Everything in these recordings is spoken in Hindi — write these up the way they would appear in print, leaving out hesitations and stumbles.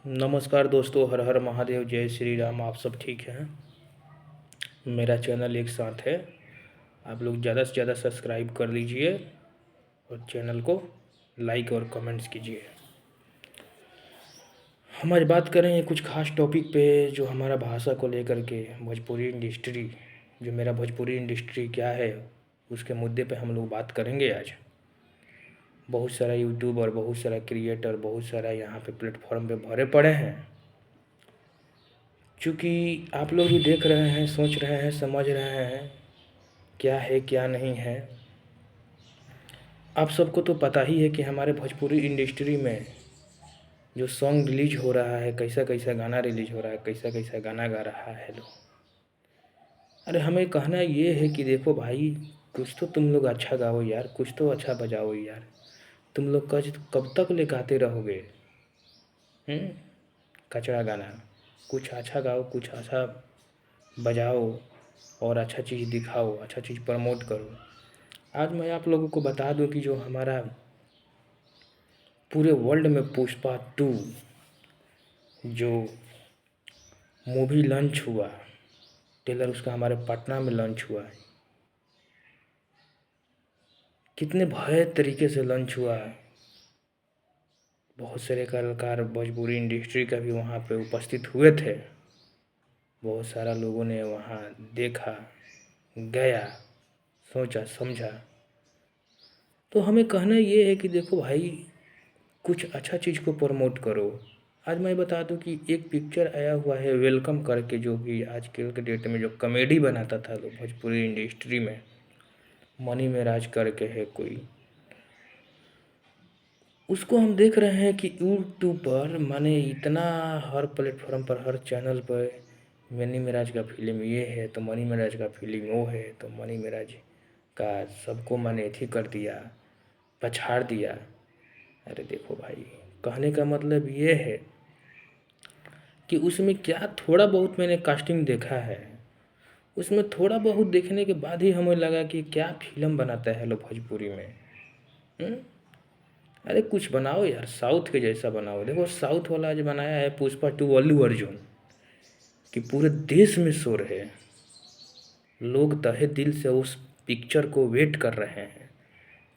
नमस्कार दोस्तों, हर हर महादेव, जय श्री राम। आप सब ठीक हैं? मेरा चैनल एक साथ है। आप लोग ज़्यादा से ज़्यादा सब्सक्राइब कर लीजिए और चैनल को लाइक और कमेंट्स कीजिए। हम आज बात करेंगे कुछ खास टॉपिक पे जो हमारा भाषा को लेकर के, भोजपुरी इंडस्ट्री, जो मेरा भोजपुरी इंडस्ट्री क्या है उसके मुद्दे पे हम लोग बात करेंगे आज। बहुत सारा यूट्यूब और बहुत सारा क्रिएटर, बहुत सारा यहाँ पे प्लेटफॉर्म पे भरे पड़े हैं। चूँकि आप लोग भी देख रहे हैं, सोच रहे हैं, समझ रहे हैं क्या है क्या नहीं है। आप सबको तो पता ही है कि हमारे भोजपुरी इंडस्ट्री में जो सॉन्ग रिलीज हो रहा है, कैसा कैसा गाना रिलीज हो रहा है, कैसा कैसा गाना गा रहा है लोग। अरे हमें कहना ये है कि देखो भाई, कुछ तो तुम लोग अच्छा गाओ यार, कुछ तो अच्छा बजाओ यार। तुम लोग कब तक ले गाते रहोगे? हम्म कचरा गाना। कुछ अच्छा गाओ, कुछ अच्छा बजाओ और अच्छा चीज़ दिखाओ, अच्छा चीज़ प्रमोट करो। आज मैं आप लोगों को बता दूं कि जो हमारा पूरे वर्ल्ड में पुष्पा 2 जो मूवी लॉन्च हुआ, ट्रेलर उसका हमारे पटना में लॉन्च हुआ है। कितने भव्य तरीके से लॉन्च हुआ है। बहुत सारे कलाकार भोजपुरी इंडस्ट्री का भी वहाँ पे उपस्थित हुए थे। बहुत सारा लोगों ने वहाँ देखा, गया, सोचा, समझा। तो हमें कहना ये है कि देखो भाई, कुछ अच्छा चीज़ को प्रमोट करो। आज मैं बता दूं कि एक पिक्चर आया हुआ है वेलकम करके, जो कि आजकल के डेट में जो कॉमेडी बनाता था लोग भोजपुरी इंडस्ट्री में, मनी मेराज करके है कोई। उसको हम देख रहे हैं कि यूट्यूब पर, माने इतना हर प्लेटफॉर्म पर, हर चैनल पर मनी मेराज का फिल्म ये है तो मनी मेराज का फिल्म वो है, तो मनी मेराज का सबको माने एथी कर दिया, पछाड़ दिया। अरे देखो भाई, कहने का मतलब ये है कि उसमें क्या थोड़ा बहुत मैंने कास्टिंग देखा है। उसमें थोड़ा बहुत देखने के बाद ही हमें लगा कि क्या फिल्म बनाता है लोग भोजपुरी में। हम्म? अरे कुछ बनाओ यार, साउथ के जैसा बनाओ। देखो साउथ वाला जो बनाया है पुष्पा 2 अल्लू अर्जुन, कि पूरे देश में शोर है। लोग तहे दिल से उस पिक्चर को वेट कर रहे हैं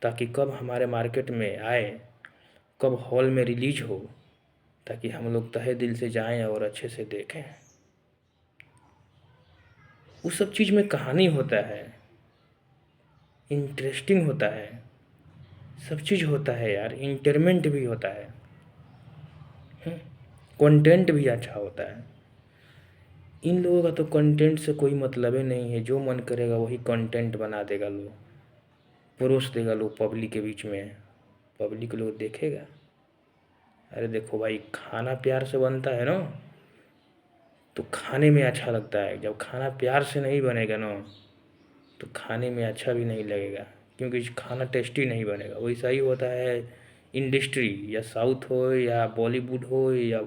ताकि कब हमारे मार्केट में आए, कब हॉल में रिलीज हो, ताकि हम लोग तहे दिल से जाएं और अच्छे से देखें। उस सब चीज़ में कहानी होता है, इंटरेस्टिंग होता है, सब चीज़ होता है यार, इंटरटेनमेंट भी होता है, कंटेंट भी अच्छा होता है। इन लोगों का तो कंटेंट से कोई मतलब ही नहीं है, जो मन करेगा वही कंटेंट बना देगा लोग, परोस देगा लोग पब्लिक के बीच में, पब्लिक लोग देखेगा। अरे देखो भाई, खाना प्यार से बनता है ना, तो खाने में अच्छा लगता है। जब खाना प्यार से नहीं बनेगा ना, तो खाने में अच्छा भी नहीं लगेगा, क्योंकि खाना टेस्टी नहीं बनेगा। वैसा ही होता है इंडस्ट्री, या साउथ हो या बॉलीवुड हो या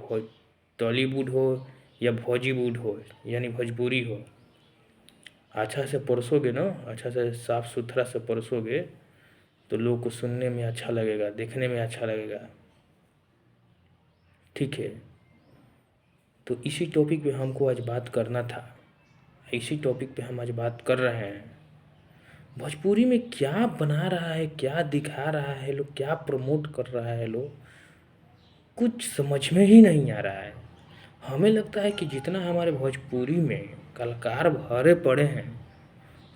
टॉलीवुड हो या भोजीवुड हो, यानी भोजपुरी हो। अच्छा से परोसोगे ना, अच्छा से साफ़ सुथरा से परोसोगे, तो लोग को सुनने में अच्छा लगेगा, देखने में अच्छा लगेगा। ठीक है, तो इसी टॉपिक पे हमको आज बात करना था। इसी टॉपिक पे हम आज बात कर रहे हैं। भोजपुरी में क्या बना रहा है, क्या दिखा रहा है लोग, क्या प्रमोट कर रहा है लोग, कुछ समझ में ही नहीं आ रहा है। हमें लगता है कि जितना हमारे भोजपुरी में कलाकार भरे पड़े हैं,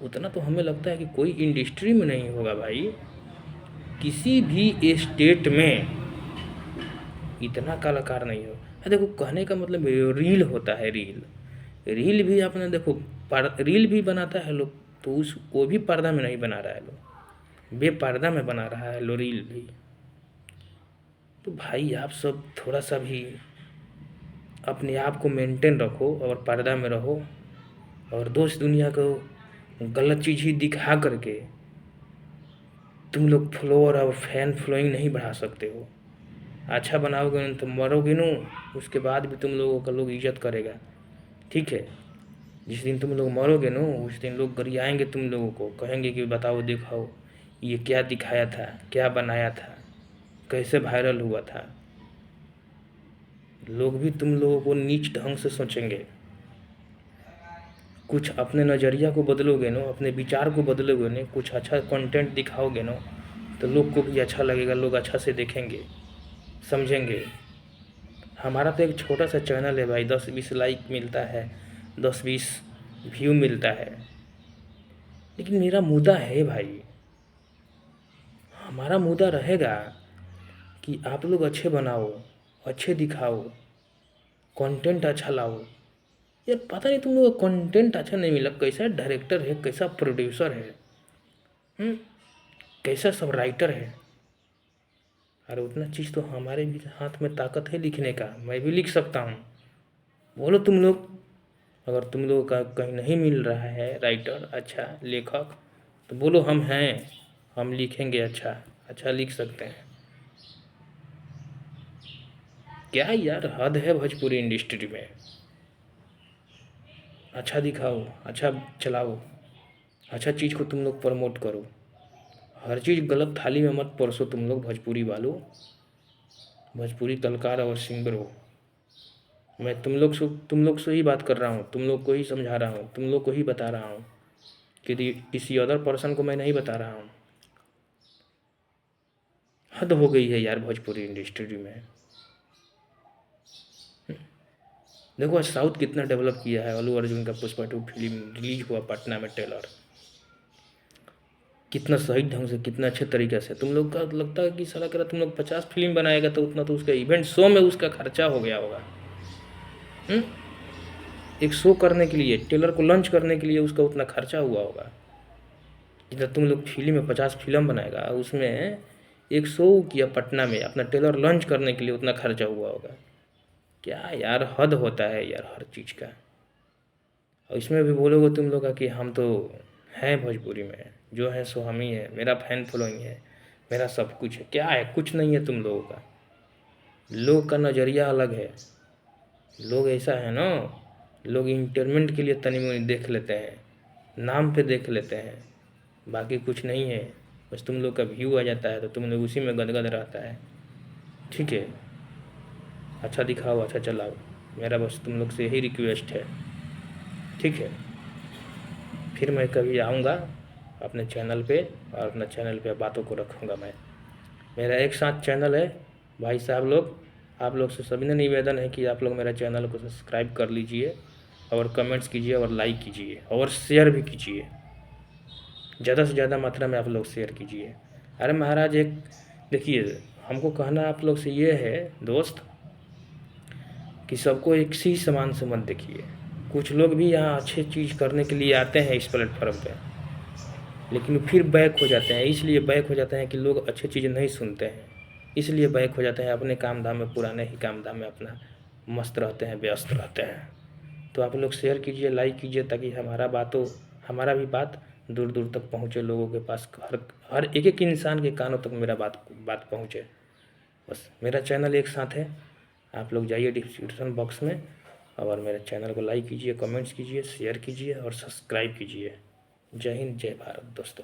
उतना तो हमें लगता है कि कोई इंडस्ट्री में नहीं होगा भाई। किसी भी स्टेट में इतना कलाकार नहीं हो। देखो कहने का मतलब रील होता है, रील, रील भी आपने देखो, रील भी बनाता है लोग, तो उस वो भी पर्दा में नहीं बना रहा है लोग, बेपर्दा में बना रहा है लो रील भी। तो भाई आप सब थोड़ा सा भी अपने आप को मेंटेन रखो और पर्दा में रहो, और दोस्त दुनिया को गलत चीज़ ही दिखा करके तुम लोग फॉलोअर और फैन फॉलोइंग नहीं बढ़ा सकते हो। अच्छा बनाओगे न तो मरोगे न, उसके बाद भी तुम लोगों का लोग इज्जत करेगा। ठीक है, जिस दिन तुम लोग मरोगे न, उस दिन लोग गरियाएंगे तुम लोगों को, कहेंगे कि बताओ, दिखाओ ये क्या दिखाया था, क्या बनाया था, कैसे वायरल हुआ था। लोग भी तुम लोगों को नीच ढंग से सोचेंगे। कुछ अपने नज़रिया को बदलोगे ना, अपने विचार को बदलोगे ना, कुछ अच्छा कंटेंट दिखाओगे ना, तो लोग को भी अच्छा लगेगा, लोग अच्छा से देखेंगे, समझेंगे। हमारा तो एक छोटा सा चैनल है भाई, 10-20 लाइक मिलता है, 10-20 व्यू मिलता है, लेकिन मेरा मुद्दा है भाई, हमारा मुद्दा रहेगा कि आप लोग अच्छे बनाओ, अच्छे दिखाओ, कंटेंट अच्छा लाओ। यार पता नहीं तुम लोग का कंटेंट अच्छा नहीं मिला, कैसा डायरेक्टर है, कैसा प्रोड्यूसर है, हम्म, कैसा सब राइटर है। अरे उतना चीज़ तो हमारे भी हाथ में ताकत है लिखने का, मैं भी लिख सकता हूँ। बोलो तुम लोग, अगर तुम लोगों का कहीं नहीं मिल रहा है राइटर, अच्छा लेखक, तो बोलो हम हैं, हम लिखेंगे, अच्छा अच्छा लिख सकते हैं। क्या यार हद है भोजपुरी इंडस्ट्री में। अच्छा दिखाओ, अच्छा चलाओ, अच्छा चीज़ को तुम लोग प्रमोट करो। हर चीज़ गलत थाली में मत परोसो तुम लोग भोजपुरी वालों, भोजपुरी कलाकार और सिंगर हो। मैं तुम लोग से ही बात कर रहा हूँ, तुम लोग को ही समझा रहा हूँ, तुम लोग को ही बता रहा हूँ, किसी अदर पर्सन को मैं नहीं बता रहा हूँ। हद हो गई है यार भोजपुरी इंडस्ट्री में। देखो आज साउथ कितना डेवलप किया है, अल्लू अर्जुन का पुष्पा 2 फिल्म रिलीज हुआ पटना में, ट्रेलर कितना सही ढंग से, कितना अच्छे तरीके से। तुम लोग का लगता है कि साला करा तुम लोग 50 फिल्म बनाएगा तो उतना तो उसका इवेंट शो में उसका खर्चा हो गया होगा। एक शो करने के लिए, ट्रेलर को लॉन्च करने के लिए उसका उतना खर्चा हुआ होगा। जितना तुम लोग फिल्म में 50 फिल्म बनाएगा, उसमें एक शो किया पटना में, अपना ट्रेलर लॉन्च करने के लिए उतना खर्चा हुआ होगा। क्या यार हद होता है यार हर चीज़ का। और इसमें भी बोलोगे तुम लोग का कि हम तो हैं भोजपुरी में, जो है सो हम ही है, मेरा फैन फॉलोइंग है, मेरा सब कुछ है। क्या है, कुछ नहीं है तुम लोगों का। लोग का नज़रिया अलग है। लोग ऐसा है ना, लोग इंटरटेनमेंट के लिए तनी मुनी देख लेते हैं, नाम पे देख लेते हैं, बाकी कुछ नहीं है। बस तुम लोग का व्यू आ जाता है तो तुम लोग उसी में गदगद रहता है। ठीक है, अच्छा दिखाओ, अच्छा चलाओ, मेरा बस तुम लोग से यही रिक्वेस्ट है। ठीक है, फिर मैं कभी आऊँगा अपने चैनल पे, और अपने चैनल पे बातों को रखूँगा मैं। मेरा एक साथ चैनल है भाई साहब लोग, आप लोग से सभी ने निवेदन है कि आप लोग मेरा चैनल को सब्सक्राइब कर लीजिए, और कमेंट्स कीजिए, और लाइक कीजिए, और शेयर भी कीजिए। ज़्यादा से ज़्यादा मात्रा में आप लोग शेयर कीजिए। अरे महाराज एक देखिए, हमको कहना आप लोग से ये है दोस्त, कि सबको एक सी समान से मत देखिए। कुछ लोग भी यहाँ अच्छी चीज़ करने के लिए आते हैं इस प्लेटफॉर्म पे, लेकिन फिर बैक हो जाते हैं। इसलिए बैक हो जाते हैं कि लोग अच्छी चीज़ नहीं सुनते हैं, इसलिए बैक हो जाते हैं, अपने काम धाम में, पुराने ही काम धाम में अपना मस्त रहते हैं, व्यस्त रहते हैं। तो आप लोग शेयर कीजिए, लाइक कीजिए, ताकि हमारा भी बात दूर दूर तक पहुँचे, लोगों के पास, हर हर एक एक इंसान के कानों तक मेरा बात बात पहुँचे। बस मेरा चैनल एक साथ है, आप लोग जाइए डिस्क्रिप्शन बॉक्स में, और मेरे चैनल को लाइक कीजिए, कमेंट्स कीजिए, शेयर कीजिए, और सब्सक्राइब कीजिए। जय हिंद, जय भारत दोस्तों।